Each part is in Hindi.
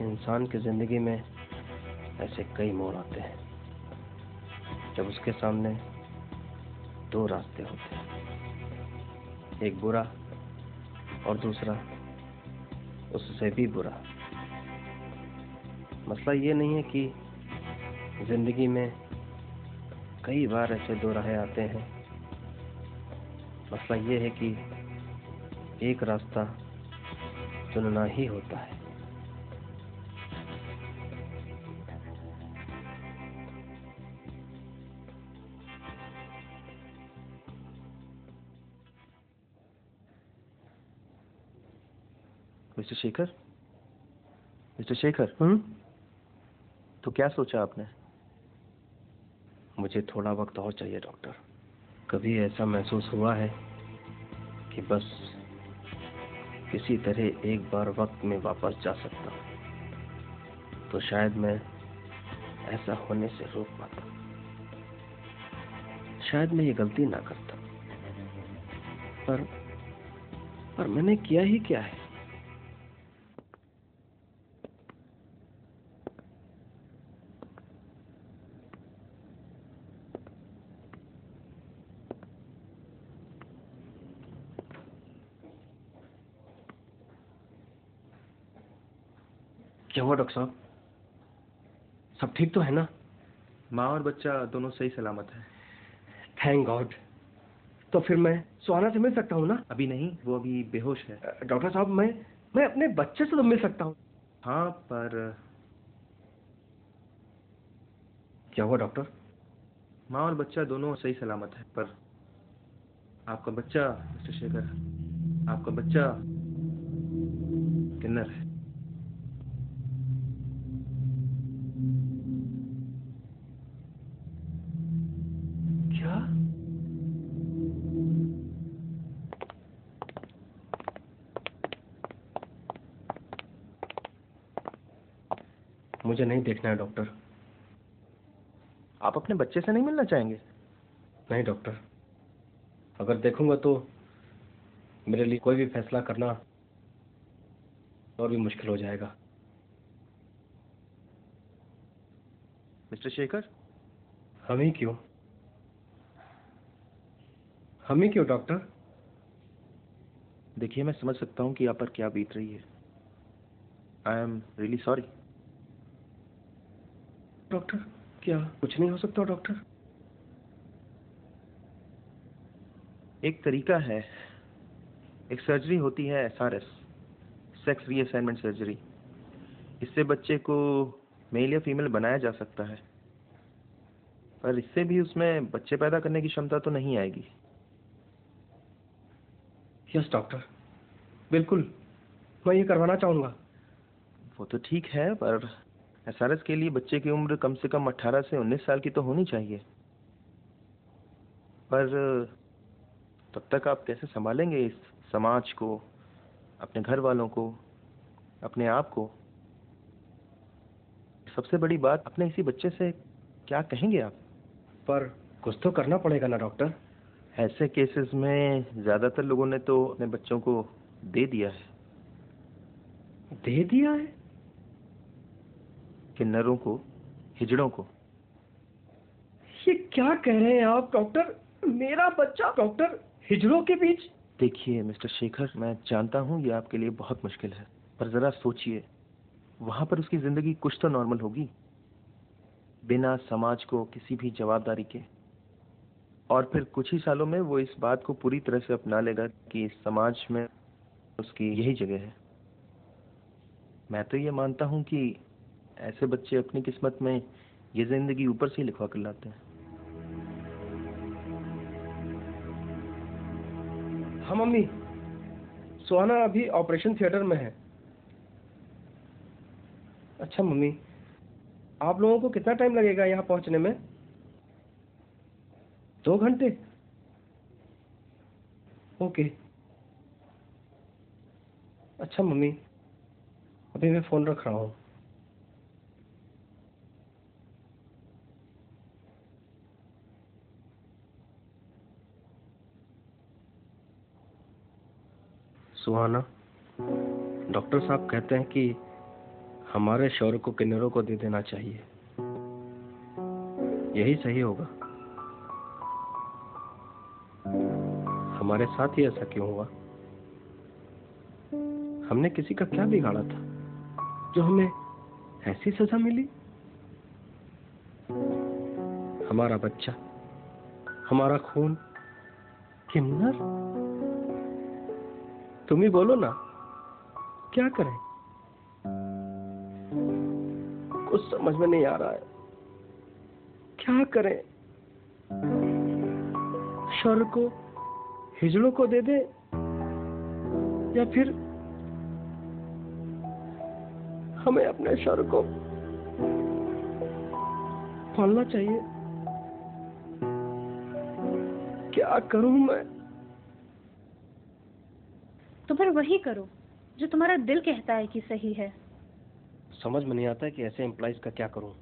इंसान की जिंदगी में ऐसे कई मोड़ आते हैं जब उसके सामने दो रास्ते होते हैं, एक बुरा और दूसरा उससे भी बुरा। मसला ये नहीं है कि जिंदगी में कई बार ऐसे दो राहें आते हैं, मसला ये है कि एक रास्ता चुनना ही होता है। मिस्टर शेखर, मिस्टर शेखर, तो क्या सोचा आपने? मुझे थोड़ा वक्त और चाहिए डॉक्टर। कभी ऐसा महसूस हुआ है कि बस किसी तरह एक बार वक्त में वापस जा सकता, तो शायद मैं ऐसा होने से रोक पाता। शायद मैं ये गलती ना करता, पर मैंने किया ही क्या है? क्या हुआ डॉक्टर साहब? सब ठीक तो है ना? माँ और बच्चा दोनों सही सलामत है। Thank God. तो फिर मैं सुहाना से मिल सकता हूँ ना? अभी नहीं, वो अभी बेहोश है। डॉक्टर साहब, मैं अपने बच्चे से तो मिल सकता हूँ। हाँ, पर क्या हुआ डॉक्टर? माँ और बच्चा दोनों सही सलामत है, पर आपका बच्चा मिस्टर शेखर, आपका बच्चा किन्नर है। क्या? मुझे नहीं देखना है डॉक्टर। आप अपने बच्चे से नहीं मिलना चाहेंगे? नहीं डॉक्टर, अगर देखूंगा तो मेरे लिए कोई भी फैसला करना और भी मुश्किल हो जाएगा। मिस्टर शेखर, हम ही क्यों? हम ही क्यों डॉक्टर? देखिए, मैं समझ सकता हूँ कि आप पर क्या बीत रही है। I am really sorry. Doctor, क्या कुछ नहीं हो सकता डॉक्टर? एक तरीका है, एक सर्जरी होती है SRS, सेक्स रीअसाइनमेंट सर्जरी। इससे बच्चे को मेल या फीमेल बनाया जा सकता है, पर इससे भी उसमें बच्चे पैदा करने की क्षमता तो नहीं आएगी। यस डॉक्टर, बिल्कुल, मैं ये करवाना चाहूंगा। वो तो ठीक है, पर SRS के लिए बच्चे की उम्र कम से कम 18 से 19 साल की तो होनी चाहिए। पर तब तक आप कैसे संभालेंगे इस समाज को, अपने घर वालों को, अपने आप को? सबसे बड़ी बात, अपने इसी बच्चे से क्या कहेंगे आप? पर कुछ तो करना पड़ेगा ना डॉक्टर? ऐसे केसेस में ज्यादातर लोगों ने तो अपने बच्चों को दे दिया है। दे दिया है? किन्नरों को, हिजड़ों को। ये क्या कह रहे हैं आप डॉक्टर? मेरा बच्चा डॉक्टर हिजड़ों के बीच? देखिए मिस्टर शेखर, मैं जानता हूँ ये आपके लिए बहुत मुश्किल है, पर जरा सोचिए, वहां पर उसकी जिंदगी कुछ तो नॉर्मल होगी, बिना समाज को किसी भी जवाबदारी के। और फिर कुछ ही सालों में वो इस बात को पूरी तरह से अपना लेगा कि इस समाज में उसकी यही जगह है। मैं तो ये मानता हूँ कि ऐसे बच्चे अपनी किस्मत में ये जिंदगी ऊपर से ही लिखवा कर लाते हैं। हाँ मम्मी, सुहाना अभी ऑपरेशन थिएटर में है। अच्छा मम्मी, आप लोगों को कितना टाइम लगेगा यहाँ पहुँचने में? 2 घंटे? ओके। अच्छा मम्मी, अभी मैं फोन रख रहा हूँ। सुहाना, डॉक्टर साहब कहते हैं कि हमारे शौर्य को किन्नरों को दे देना चाहिए, यही सही होगा। हमारे साथ ही ऐसा क्यों हुआ? हमने किसी का क्या बिगाड़ा था जो हमें ऐसी सजा मिली? हमारा बच्चा, हमारा खून, किन्नर। तुम ही बोलो ना, क्या करें? कुछ समझ में नहीं आ रहा है, क्या करें? शौर्य को हिजड़ों को दे दे या फिर हमें अपने शौर्य को पालना चाहिए। क्या करूं मैं? तो फिर वही करो जो तुम्हारा दिल कहता है कि सही है। समझ में नहीं आता कि ऐसे एम्प्लॉइज का क्या करूं।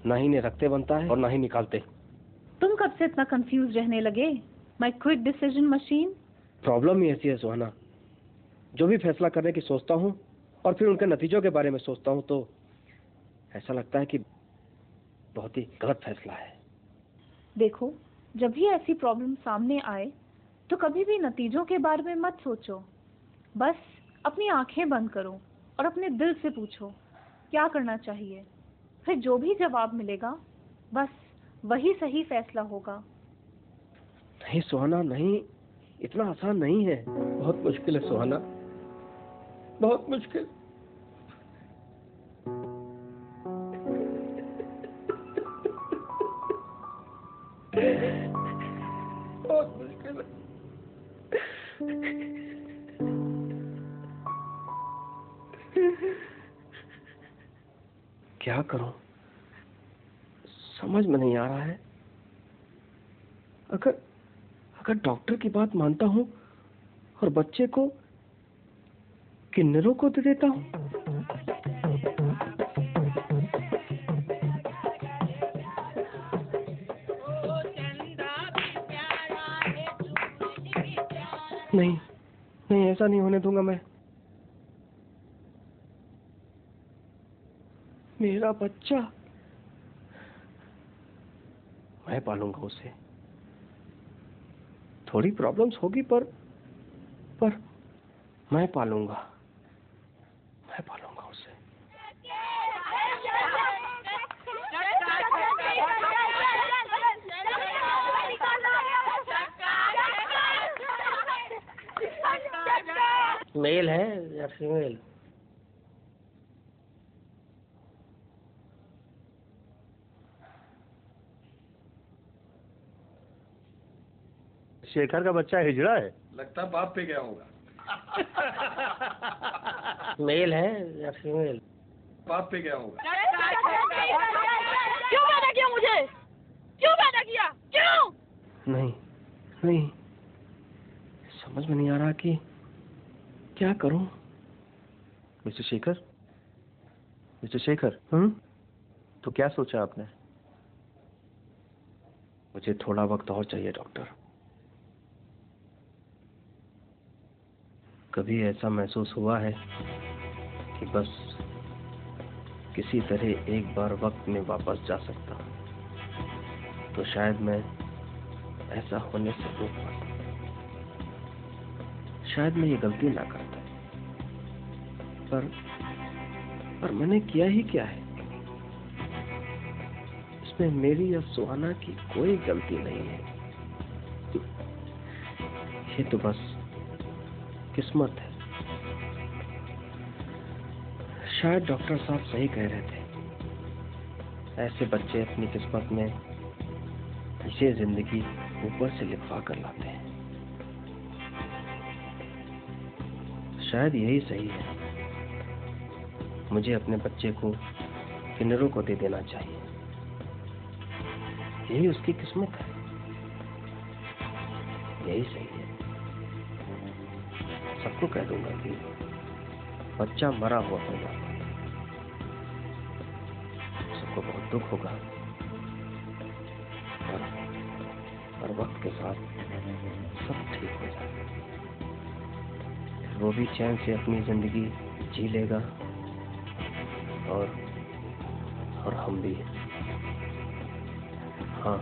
ना ही ने रखते बनता है और ना ही निकालते। तुम कब से इतना कंफ्यूज रहने लगे? My quick decision machine. Problem ही ऐसी है सुहाना, जो भी फैसला करने की सोचता हूँ और फिर उनके नतीजों के बारे में सोचता हूँ तो ऐसा लगता है कि बहुत ही गलत फैसला है। देखो, जब भी ऐसी प्रॉब्लम सामने आए तो कभी भी नतीजों के बारे में मत सोचो। बस अपनी आंखें बंद करो और अपने दिल से पूछो क्या करना चाहिए। फिर जो भी जवाब मिलेगा बस वही सही फैसला होगा। नहीं सुहाना, नहीं, इतना आसान नहीं है। बहुत मुश्किल है सुहाना, बहुत मुश्किल। बहुत मुश्किल है। क्या करूं, समझ में नहीं आ रहा है। अगर डॉक्टर की बात मानता हूं और बच्चे को किन्नरों को दे देता हूं, नहीं नहीं, ऐसा नहीं होने दूंगा मैं। मेरा बच्चा, मैं पालूंगा उसे। थोड़ी प्रॉब्लम्स होगी पर मैं पालूंगा, मैं पालूंगा उसे। मेल है या फीमेल? शेखर का बच्चा हिजड़ा है। लगता बाप पे गया होगा। मेल है या फीमेल? बाप पे गया होगा। क्यों पैदा किया मुझे? क्यों पैदा किया? क्यों? नहीं नहीं, समझ में नहीं आ रहा कि क्या करूं। मिस्टर शेखर, मिस्टर शेखर, तो क्या सोचा आपने? मुझे थोड़ा वक्त और चाहिए डॉक्टर। कभी ऐसा महसूस हुआ है कि बस किसी तरह एक बार वक्त में वापस जा सकता, तो शायद मैं ऐसा होने से रोक पाता। शायद मैं ये गलती ना करता, पर मैंने किया ही क्या है? इसमें मेरी या सुहाना की कोई गलती नहीं है। ये तो बस किस्मत है। शायद डॉक्टर साहब सही कह रहे थे। ऐसे बच्चे अपनी किस्मत में इसे जिंदगी ऊपर से लिखवा कर लाते हैं। शायद यही सही है। मुझे अपने बच्चे को किन्नरों को दे देना चाहिए, यही उसकी किस्मत है, यही सही है। सबको कह दूंगा कि बच्चा मरा हुआ होगा। सबको बहुत दुख होगा, और वक्त के साथ सब ठीक हो जाएगा। फिर वो भी चैन से अपनी जिंदगी जी लेगा और हम भी। हाँ,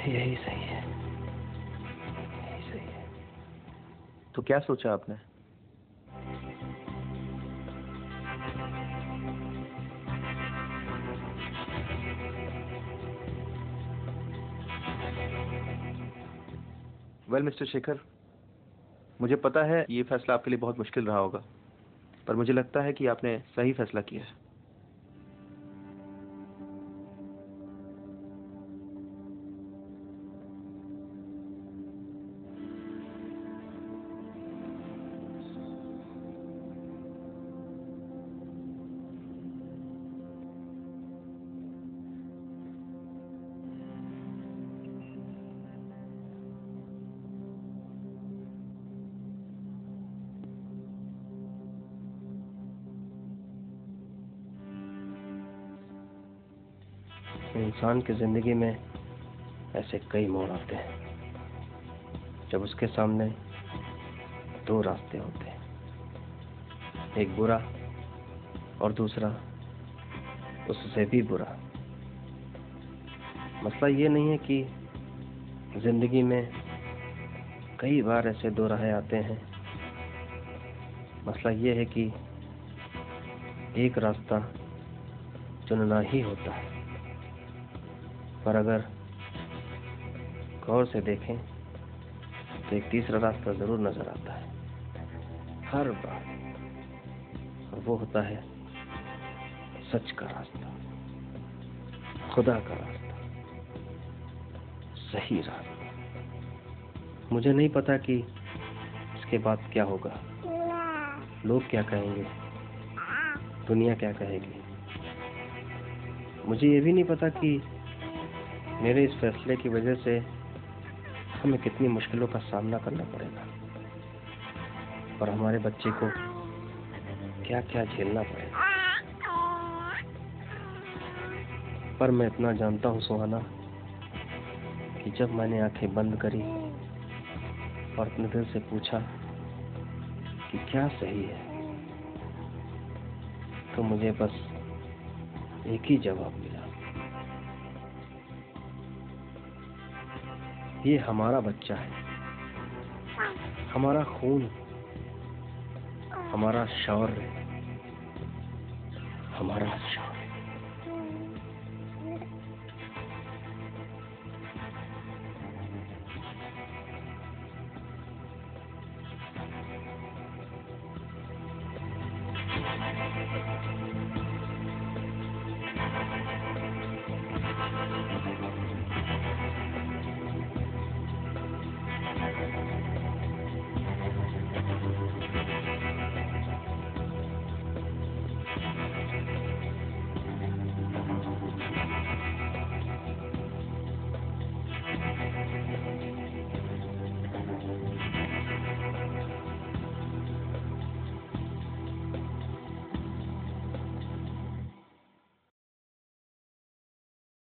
यही सही है, यही सही है। तो क्या सोचा आपने? वेल मिस्टर शेखर, मुझे पता है ये फैसला आपके लिए बहुत मुश्किल रहा होगा, पर मुझे लगता है कि आपने सही फैसला किया है। इंसान की जिंदगी में ऐसे कई मोड़ आते हैं जब उसके सामने दो रास्ते होते हैं, एक बुरा और दूसरा उससे भी बुरा। मसला ये नहीं है कि जिंदगी में कई बार ऐसे दो राहें आते हैं, मसला ये है कि एक रास्ता चुनना ही होता है। पर अगर गौर से देखें तो एक तीसरा रास्ता जरूर नजर आता है हर बार, और वो होता है सच का रास्ता, खुदा का रास्ता, सही रास्ता। मुझे नहीं पता कि इसके बाद क्या होगा, लोग क्या कहेंगे, दुनिया क्या कहेगी। मुझे ये भी नहीं पता कि मेरे इस फैसले की वजह से हमें कितनी मुश्किलों का सामना करना पड़ेगा और हमारे बच्चे को क्या क्या झेलना पड़ेगा। पर मैं इतना जानता हूँ सुहाना कि जब मैंने आंखें बंद करी और अपने दिल से पूछा कि क्या सही है, तो मुझे बस एक ही जवाब मिला, ये हमारा बच्चा है, हमारा खून, हमारा शौर्य, हमारा शौर्य।